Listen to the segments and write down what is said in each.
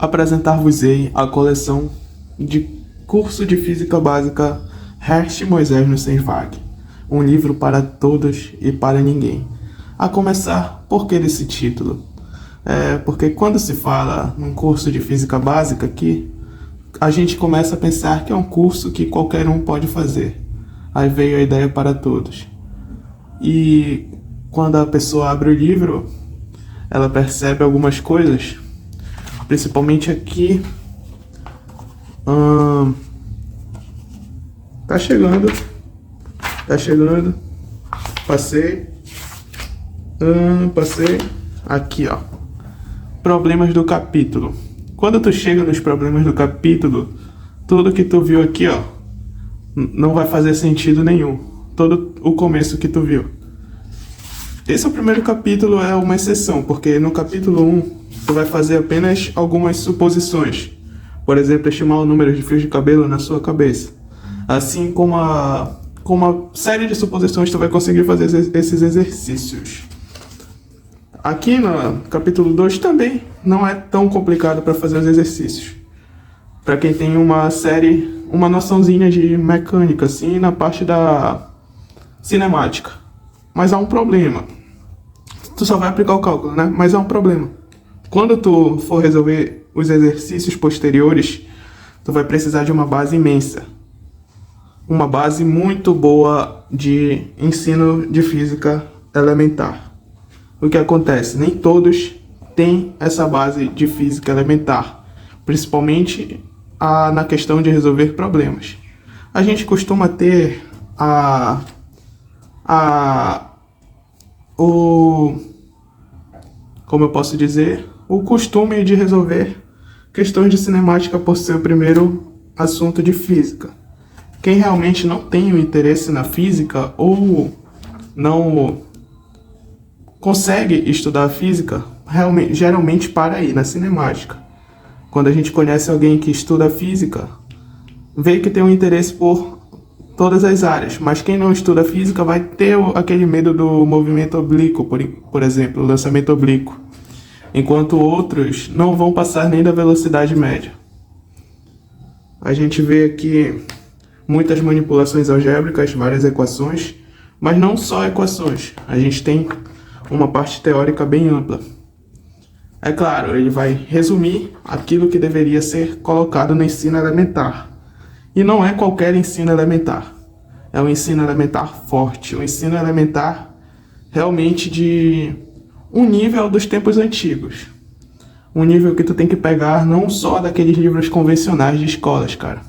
apresentar-vos-ei a coleção de curso de Física Básica Hertz Moisés no CENFAC, um livro para todos e para ninguém. A começar, por que desse título? Porque quando se fala num curso de Física Básica aqui, a gente começa a pensar que é um curso que qualquer um pode fazer. Aí veio a ideia para todos. E quando a pessoa abre o livro, ela percebe algumas coisas, principalmente aqui. Tá chegando. Passei. Aqui, ó. Problemas do capítulo. Quando tu chega nos problemas do capítulo, tudo que tu viu aqui, ó, não vai fazer sentido nenhum. Todo o começo que tu viu. Esse é o primeiro capítulo, é uma exceção, porque no capítulo 1 tu vai fazer apenas algumas suposições. Por exemplo, estimar o número de fios de cabelo na sua cabeça. Assim como uma série de suposições tu vai conseguir fazer esses exercícios. Aqui no capítulo 2 também não é tão complicado para fazer os exercícios. Para quem tem uma noçãozinha de mecânica, assim, na parte da cinemática. Mas há um problema. Tu só vai aplicar o cálculo, né? Mas há um problema. Quando tu for resolver os exercícios posteriores, tu vai precisar de uma base imensa. Uma base muito boa de ensino de física elementar. O que acontece? Nem todos têm essa base de física elementar, principalmente na questão de resolver problemas. A gente costuma ter como eu posso dizer, o costume de resolver questões de cinemática por ser o primeiro assunto de física. Quem realmente não tem o interesse na física ou não consegue estudar a física, geralmente para aí na cinemática. Quando a gente conhece alguém que estuda física, vê que tem um interesse por todas as áreas, mas quem não estuda física vai ter aquele medo do movimento oblíquo, por exemplo, o lançamento oblíquo, enquanto outros não vão passar nem da velocidade média. A gente vê aqui muitas manipulações algébricas, várias equações, mas não só equações, a gente tem uma parte teórica bem ampla. É claro, ele vai resumir aquilo que deveria ser colocado no ensino elementar. E não é qualquer ensino elementar. É um ensino elementar forte, um ensino elementar realmente de um nível dos tempos antigos. Um nível que tu tem que pegar não só daqueles livros convencionais de escolas, cara.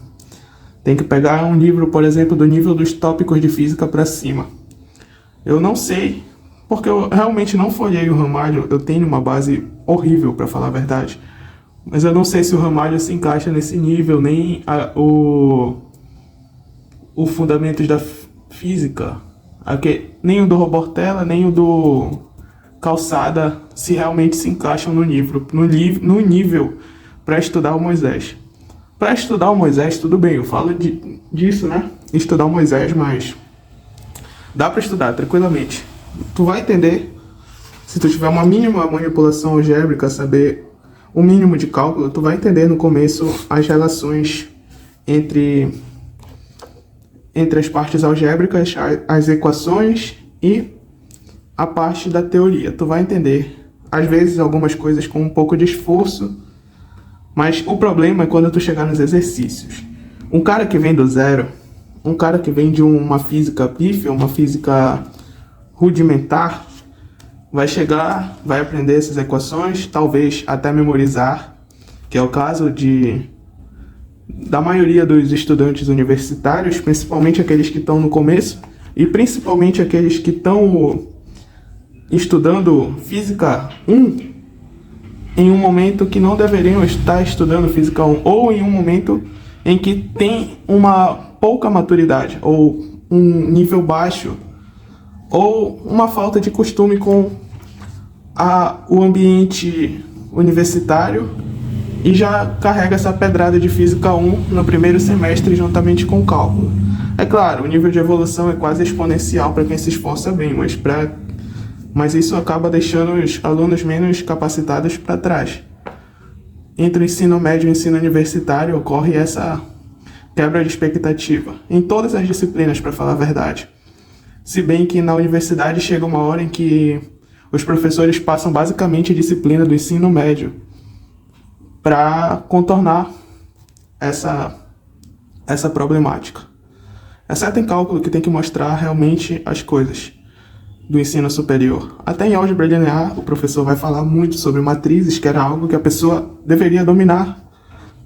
Tem que pegar um livro, por exemplo, do nível dos tópicos de física para cima. Eu não sei, porque eu realmente não folhei o Ramalho, eu tenho uma base horrível, para falar a verdade. Mas eu não sei se o Ramalho se encaixa nesse nível, nem o Fundamentos da Física, nem o do Robortella, nem o do Calçada, se realmente se encaixam no nível para estudar o Moisés. Para estudar o Moisés, tudo bem, eu falo disso, né? Estudar o Moisés, mas dá para estudar tranquilamente. Tu vai entender, se tu tiver uma mínima manipulação algébrica, saber o mínimo de cálculo, tu vai entender no começo as relações entre as partes algébricas, as equações e a parte da teoria. Tu vai entender, às vezes, algumas coisas com um pouco de esforço, mas o problema é quando tu chegar nos exercícios. Um cara que vem do zero, um cara que vem de uma física pífia, uma física rudimentar, vai chegar, vai aprender essas equações, talvez até memorizar, que é o caso da maioria dos estudantes universitários, principalmente aqueles que estão no começo, e principalmente aqueles que estão estudando Física 1 em um momento que não deveriam estar estudando Física 1, ou em um momento em que tem uma pouca maturidade, ou um nível baixo, ou uma falta de costume com o ambiente universitário e já carrega essa pedrada de Física 1 no primeiro semestre juntamente com o cálculo. É claro, o nível de evolução é quase exponencial para quem se esforça bem, mas isso acaba deixando os alunos menos capacitados para trás. entre o ensino médio e o ensino universitário ocorre essa quebra de expectativa em todas as disciplinas, para falar a verdade. Se bem que na universidade chega uma hora em que os professores passam basicamente a disciplina do ensino médio para contornar essa problemática. Exceto em cálculo, que tem que mostrar realmente as coisas do ensino superior. Até em álgebra linear, o professor vai falar muito sobre matrizes, que era algo que a pessoa deveria dominar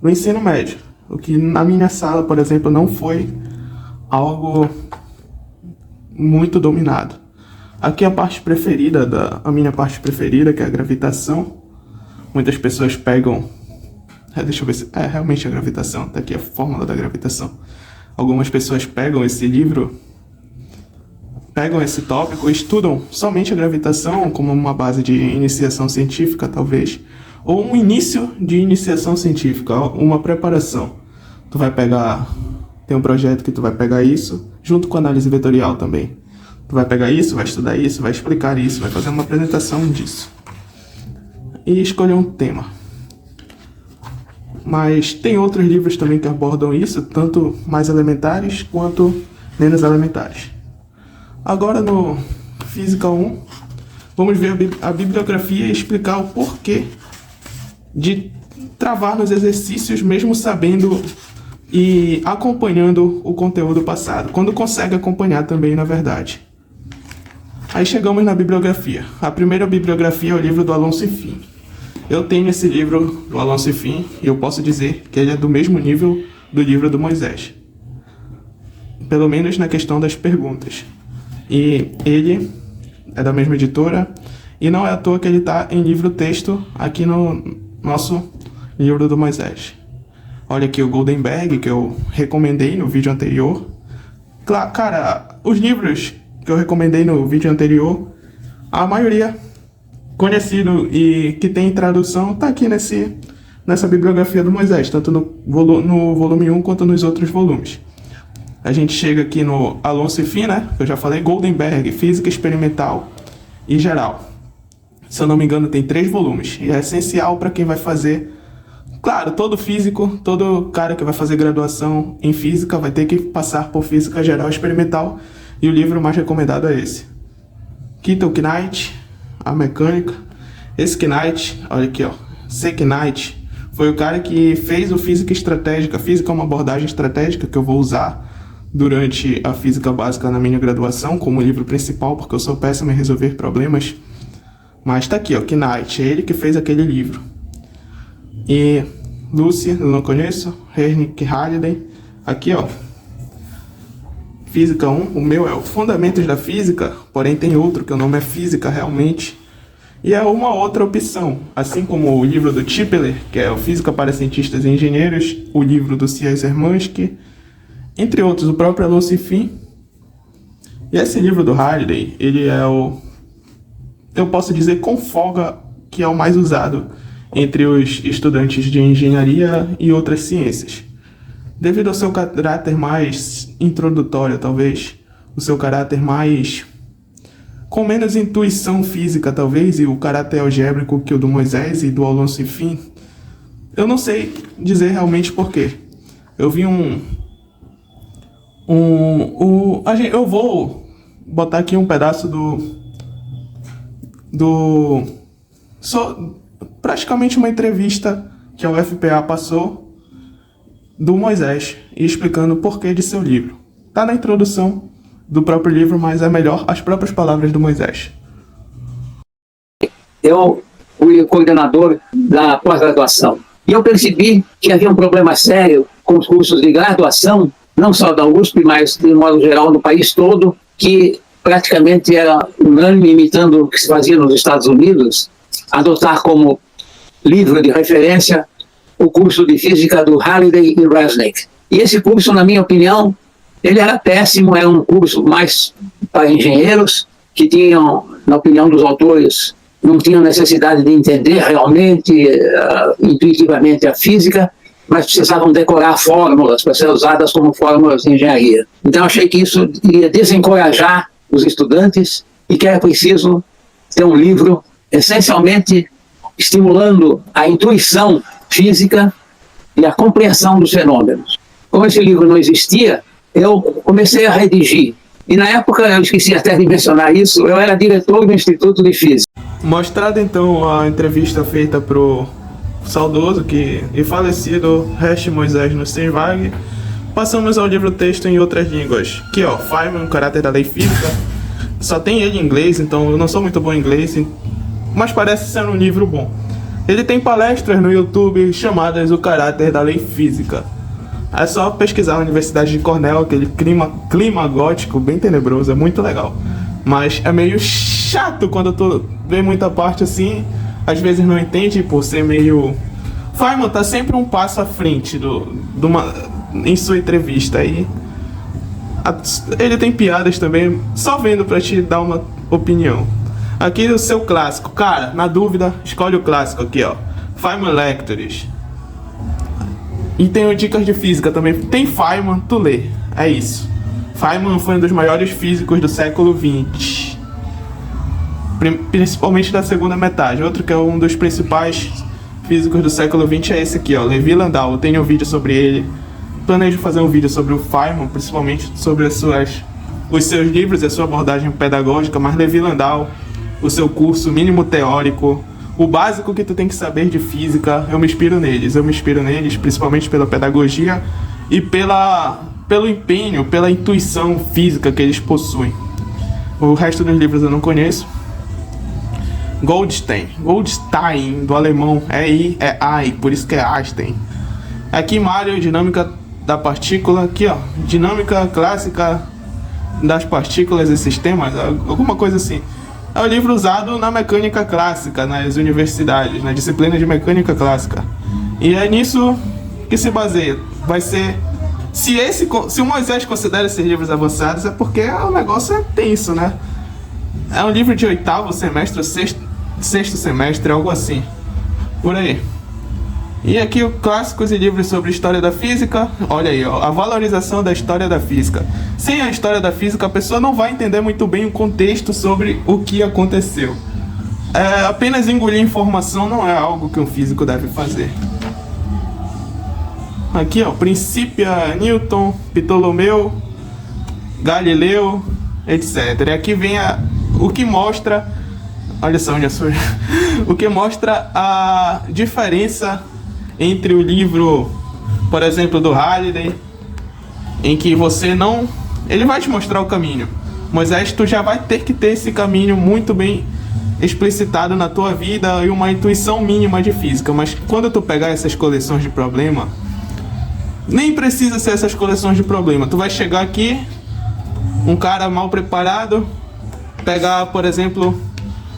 no ensino médio. O que na minha sala, por exemplo, não foi algo muito dominado. Aqui a parte preferida, a minha parte preferida, que é a gravitação. Muitas pessoas pegam... deixa eu ver se... realmente a gravitação. Tá aqui a fórmula da gravitação. Algumas pessoas pegam esse livro, pegam esse tópico e estudam somente a gravitação como uma base de iniciação científica, talvez. Ou um início de iniciação científica, uma preparação. Tu vai pegar... Tem um projeto que tu vai pegar isso, junto com a análise vetorial também. Tu vai pegar isso, vai estudar isso, vai explicar isso, vai fazer uma apresentação disso. E escolher um tema. Mas tem outros livros também que abordam isso, tanto mais elementares quanto menos elementares. Agora no Física 1, vamos ver a bibliografia e explicar o porquê de travar nos exercícios mesmo sabendo e acompanhando o conteúdo passado, quando consegue acompanhar também, na verdade. Aí chegamos na bibliografia. A primeira bibliografia é o livro do Alonso Fim. Eu tenho esse livro do Alonso Fim e eu posso dizer que ele é do mesmo nível do livro do Moisés. Pelo menos na questão das perguntas. E ele é da mesma editora e não é à toa que ele está em livro-texto aqui no nosso livro do Moisés. Olha aqui o Goldenberg, que eu recomendei no vídeo anterior. Claro, cara, os livros que eu recomendei no vídeo anterior, a maioria conhecido e que tem tradução está aqui nessa bibliografia do Moisés, tanto no volume 1 quanto nos outros volumes. A gente chega aqui no Alonso Fim, né? Que eu já falei, Goldenberg, Física Experimental e Geral. Se eu não me engano, tem 3 volumes. E é essencial para quem vai fazer... Claro, todo físico, todo cara que vai fazer graduação em física vai ter que passar por Física Geral Experimental. E o livro mais recomendado é esse. Keeton Knight, A Mecânica. Esse Knight, olha aqui, ó. C. Knight foi o cara que fez o Física Estratégica. Física é uma abordagem estratégica que eu vou usar durante a física básica na minha graduação como livro principal, porque eu sou péssimo em resolver problemas. Mas tá aqui, ó, Knight, é ele que fez aquele livro. E Lucy, eu não conheço, Heinrich Halliday, aqui, ó, Física 1, o meu é o Fundamentos da Física, porém tem outro que o nome é Física realmente, e é uma outra opção, assim como o livro do Tipler, que é o Física para Cientistas e Engenheiros, o livro do C.S. Hermansky, entre outros, o próprio Alonso Fim. E esse livro do Halliday, ele é eu posso dizer com folga que é o mais usado entre os estudantes de engenharia e outras ciências. Devido ao seu caráter mais introdutório, talvez, o seu caráter mais... com menos intuição física, talvez, e o caráter algébrico que o do Moisés e do Alonso Fim. Eu não sei dizer realmente porquê. Eu vi eu vou botar aqui um pedaço praticamente uma entrevista que a UFPA passou do Moisés, e explicando o porquê de seu livro. Tá na introdução do próprio livro, mas é melhor as próprias palavras do Moisés. Eu fui coordenador da pós-graduação e eu percebi que havia um problema sério com os cursos de graduação, não só da USP, mas de modo geral no país todo, que praticamente era unânime, imitando o que se fazia nos Estados Unidos, adotar como livro de referência o curso de física do Halliday e Resnick. E esse curso, na minha opinião, ele era péssimo, era um curso mais para engenheiros que tinham, na opinião dos autores, não tinham necessidade de entender realmente, intuitivamente a física, mas precisavam decorar fórmulas para ser usadas como fórmulas de engenharia. Então achei que isso iria desencorajar os estudantes e que era preciso ter um livro essencialmente estimulando a intuição física e a compreensão dos fenômenos. Como esse livro não existia, eu comecei a redigir. E na época, eu esqueci até de mencionar isso, eu era diretor do Instituto de Física. Mostrada então a entrevista feita pro saudoso e falecido Resch Moisés Nussweig, passamos ao livro-texto em outras línguas. Aqui ó, Feynman, o caráter da lei física. Só tem ele em inglês, então eu não sou muito bom em inglês, mas parece ser um livro bom. Ele tem palestras no YouTube chamadas O Caráter da Lei Física. É só pesquisar na Universidade de Cornell, aquele clima gótico bem tenebroso, é muito legal. Mas é meio chato quando tu vê muita parte assim, às vezes não entende por ser meio... Feynman tá sempre um passo à frente em sua entrevista aí. Ele tem piadas também, só vendo pra te dar uma opinião. Aqui o seu clássico, cara, na dúvida, escolhe o clássico aqui, ó. Feynman Lectures. E tem dicas de física também. Tem Feynman, tu lê. É isso. Feynman foi um dos maiores físicos do século XX. Principalmente da segunda metade. Outro que é um dos principais físicos do século XX é esse aqui, ó. Levi Landau. Eu tenho um vídeo sobre ele. Planejo fazer um vídeo sobre o Feynman, principalmente sobre os seus livros e a sua abordagem pedagógica, mas Levi Landau, o seu curso mínimo teórico, o básico que tu tem que saber de física, eu me inspiro neles, principalmente pela pedagogia e pelo empenho, pela intuição física que eles possuem. O resto dos livros eu não conheço. Goldstein, do alemão, é I, por isso que é Einstein. Aqui Mário, dinâmica da partícula, aqui ó, dinâmica clássica das partículas e sistemas, alguma coisa assim. É um livro usado na mecânica clássica, nas universidades, na disciplina de mecânica clássica. E é nisso que se baseia. Vai ser... Se o Moisés considera esses livros avançados, é porque o negócio é tenso, né? É um livro de 8º semestre, sexto semestre, algo assim. Por aí. E aqui o clássicos e livros sobre história da física. Olha aí, ó, a valorização da história da física. Sem a história da física, a pessoa não vai entender muito bem o contexto sobre o que aconteceu. Apenas engolir informação não é algo que um físico deve fazer. Aqui, ó, Princípio, Newton, Ptolomeu, Galileu, etc. E aqui vem o que mostra... Olha só onde eu sou. O que mostra a diferença entre o livro, por exemplo, do Halliday, em que você não... Ele vai te mostrar o caminho. Moisés, tu já vai ter que ter esse caminho muito bem explicitado na tua vida e uma intuição mínima de física. Mas quando tu pegar essas coleções de problema, nem precisa ser essas coleções de problema. Tu vai chegar aqui, um cara mal preparado, pegar, por exemplo,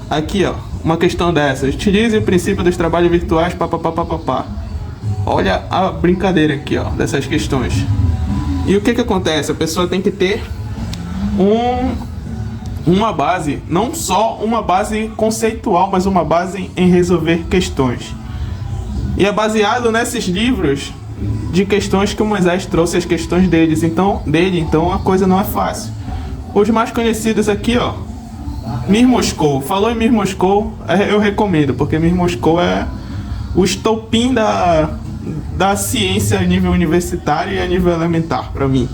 aqui ó, uma questão dessas. Utilize o princípio dos trabalhos virtuais, papapá. Olha a brincadeira aqui, ó, dessas questões. E o que acontece? A pessoa tem que ter uma base, não só uma base conceitual, mas uma base em resolver questões. E é baseado nesses livros de questões que o Moisés trouxe, as questões dele, então a coisa não é fácil. Os mais conhecidos aqui, ó, Mir Moscou. Falou em Mir Moscou, eu recomendo, porque Mir Moscou é o estopim da ciência a nível universitário e a nível elementar, para mim.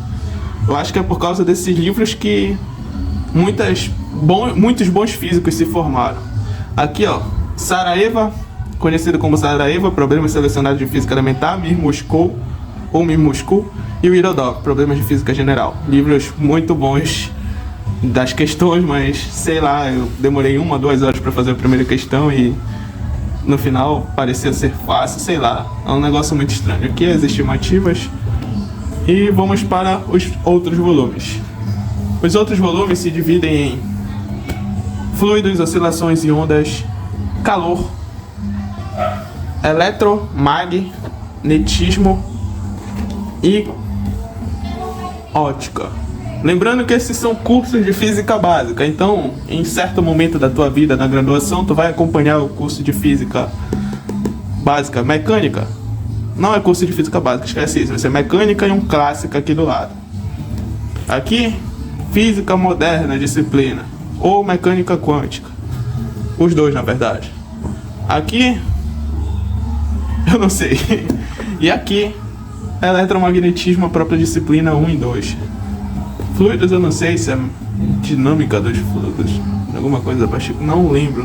Eu acho que é por causa desses livros que muitos bons físicos se formaram. Aqui, ó, Sarajevo, conhecido como Sarajevo, Problemas Selecionados de Física Elementar, Mir Moscou, e o Irodov, Problemas de Física General. Livros muito bons das questões, mas sei lá, eu demorei 1 ou 2 horas para fazer a primeira questão e no final parecia ser fácil, sei lá, é um negócio muito estranho. Aqui as estimativas e vamos para os outros volumes. Os outros volumes se dividem em fluidos, oscilações e ondas, calor, eletromagnetismo e ótica. Lembrando que esses são cursos de física básica, então em certo momento da tua vida na graduação tu vai acompanhar o curso de física básica, mecânica. Não é curso de física básica, esquece isso, vai ser mecânica e um clássico aqui do lado. Aqui, física moderna, disciplina, ou mecânica quântica. Os dois, na verdade. Aqui, Eu não sei. E aqui, eletromagnetismo, a própria disciplina 1 e 2. Fluidos, eu não sei se é dinâmica dos fluidos, alguma coisa baixa. Não lembro.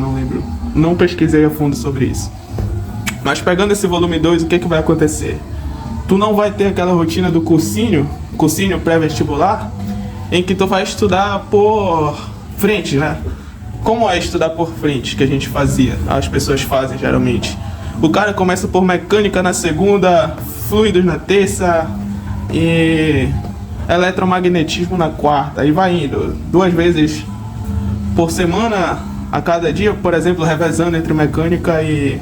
Não pesquisei a fundo sobre isso. Mas pegando esse volume 2, o que vai acontecer? Tu não vai ter aquela rotina do cursinho pré-vestibular, em que tu vai estudar por frente, né? Como é estudar por frente que a gente fazia? As pessoas fazem geralmente. O cara começa por mecânica na segunda, fluidos na terça e eletromagnetismo na quarta. Aí vai indo 2 vezes por semana, a cada dia, por exemplo, revezando entre mecânica e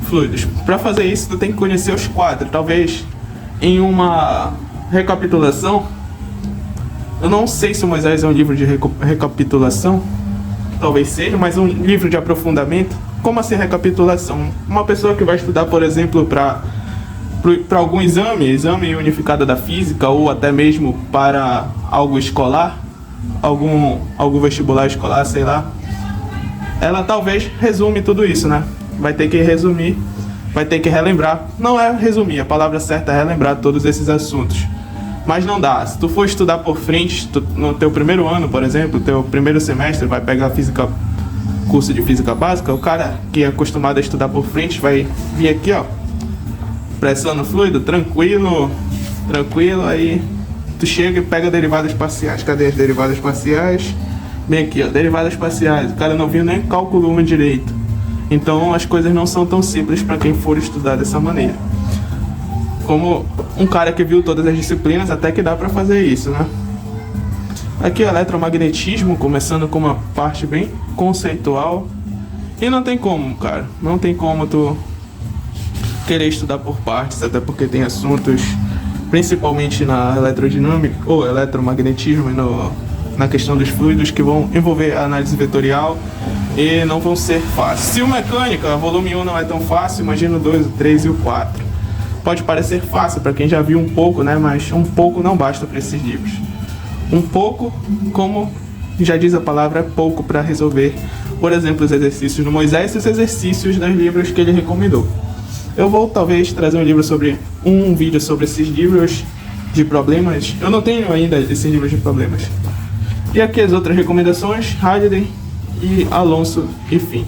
fluidos. Para fazer isso, tu tem que conhecer os quadros. Talvez em uma recapitulação, eu não sei se o Moisés é um livro de recapitulação, talvez seja, mas um livro de aprofundamento. Como assim recapitulação? Uma pessoa que vai estudar, por exemplo, para algum exame unificado da física, ou até mesmo para algo escolar, algum vestibular escolar, sei lá, ela talvez resume tudo isso, né? Vai ter que resumir, vai ter que relembrar. Não é resumir, a palavra certa é relembrar todos esses assuntos. Mas não dá. Se tu for estudar por frente, no teu primeiro ano, por exemplo, teu primeiro semestre, vai pegar física, curso de física básica, o cara que é acostumado a estudar por frente vai vir aqui, ó, pressão no fluido, tranquilo, aí tu chega e pega derivadas parciais. Cadê as derivadas parciais? Bem aqui, ó, derivadas parciais. O cara não viu nem cálculo 1 direito. Então as coisas não são tão simples para quem for estudar dessa maneira. Como um cara que viu todas as disciplinas, até que dá para fazer isso, né? Aqui o eletromagnetismo, começando com uma parte bem conceitual. E não tem como, cara. Não tem como tu querer estudar por partes, até porque tem assuntos, principalmente na eletrodinâmica ou eletromagnetismo e na questão dos fluidos, que vão envolver a análise vetorial e não vão ser fáceis. Se o mecânica, volume 1 não é tão fácil, imagina o 2, o 3 e o 4. Pode parecer fácil para quem já viu um pouco, né? Mas um pouco não basta para esses livros. Um pouco, como já diz a palavra, é pouco para resolver, por exemplo, os exercícios do Moisés e os exercícios dos livros que ele recomendou. Eu vou talvez trazer um vídeo sobre esses livros de problemas. Eu não tenho ainda esses livros de problemas. E aqui as outras recomendações, Halliday e Alonso e fim.